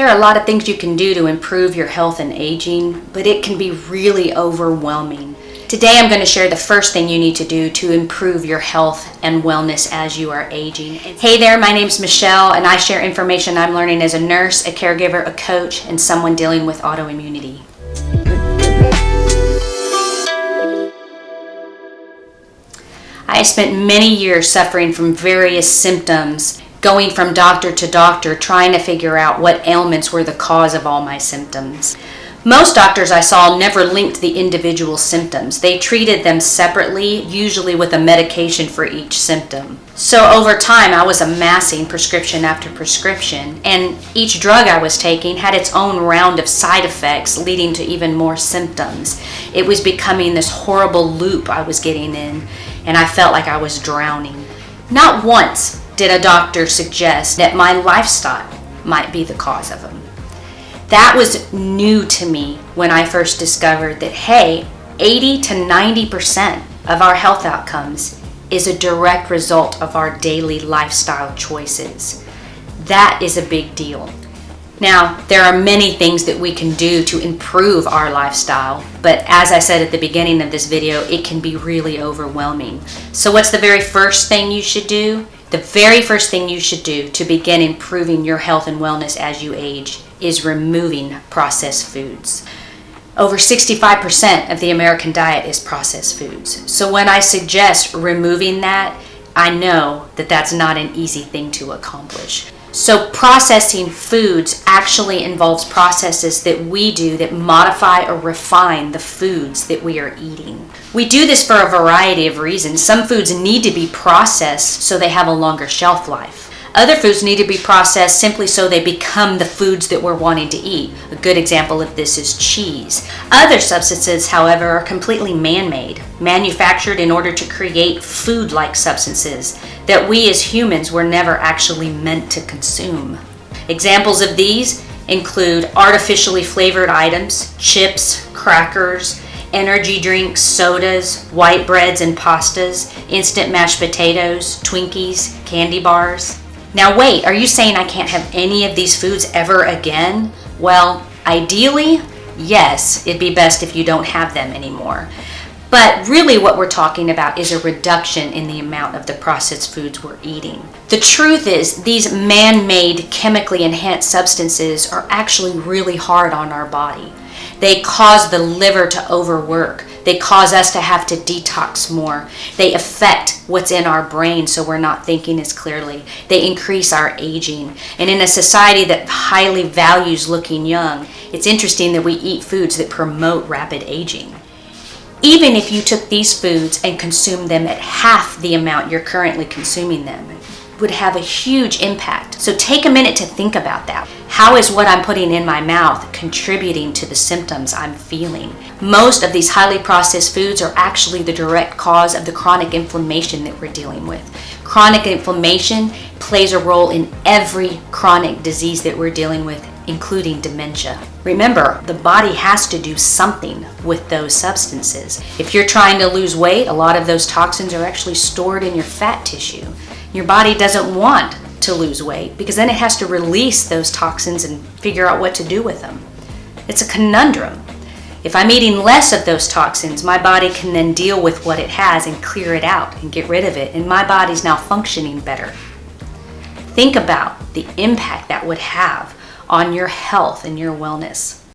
There are a lot of things you can do to improve your health and aging, but it can be really overwhelming. Today I'm going to share the first thing you need to do to improve your health and wellness as you are aging. Hey there, my name's Michelle, and I share information I'm learning as a nurse, a caregiver, a coach, and someone dealing with autoimmunity. I spent many years suffering from various symptoms, going from doctor to doctor, trying to figure out what ailments were the cause of all my symptoms. Most doctors I saw never linked the individual symptoms. They treated them separately, usually with a medication for each symptom. So over time, I was amassing prescription after prescription, and each drug I was taking had its own round of side effects, leading to even more symptoms. It was becoming this horrible loop I was getting in, and I felt like I was drowning. Not once did a doctor suggest that my lifestyle might be the cause of them. That was new to me when I first discovered that, hey, 80 to 90% of our health outcomes is a direct result of our daily lifestyle choices. That is a big deal. Now, there are many things that we can do to improve our lifestyle, but as I said at the beginning of this video, it can be really overwhelming. So what's the very first thing you should do? The very first thing you should do to begin improving your health and wellness as you age is removing processed foods. Over 65% of the American diet is processed foods. So when I suggest removing that, I know that that's not an easy thing to accomplish. So processing foods actually involves processes that we do that modify or refine the foods that we are eating. We do this for a variety of reasons. Some foods need to be processed so they have a longer shelf life. Other foods need to be processed simply so they become the foods that we're wanting to eat. A good example of this is cheese. Other substances, however, are completely man-made, manufactured in order to create food-like substances that we as humans were never actually meant to consume. Examples of these include artificially flavored items, chips, crackers, energy drinks, sodas, white breads and pastas, instant mashed potatoes, Twinkies, candy bars. Now wait, are you saying I can't have any of these foods ever again? Well, ideally, yes, it'd be best if you don't have them anymore. But really what we're talking about is a reduction in the amount of the processed foods we're eating. The truth is, these man-made chemically enhanced substances are actually really hard on our body. They cause the liver to overwork. They cause us to have to detox more. They affect what's in our brain so we're not thinking as clearly. They increase our aging. And in a society that highly values looking young, it's interesting that we eat foods that promote rapid aging. Even if you took these foods and consumed them at half the amount you're currently consuming them, would have a huge impact. So take a minute to think about that. How is what I'm putting in my mouth contributing to the symptoms I'm feeling? Most of these highly processed foods are actually the direct cause of the chronic inflammation that we're dealing with. Chronic inflammation plays a role in every chronic disease that we're dealing with, including dementia. Remember, the body has to do something with those substances. If you're trying to lose weight, a lot of those toxins are actually stored in your fat tissue. Your body doesn't want to lose weight because then it has to release those toxins and figure out what to do with them. It's a conundrum. If I'm eating less of those toxins, my body can then deal with what it has and clear it out and get rid of it, and my body's now functioning better. Think about the impact that would have on your health and your wellness.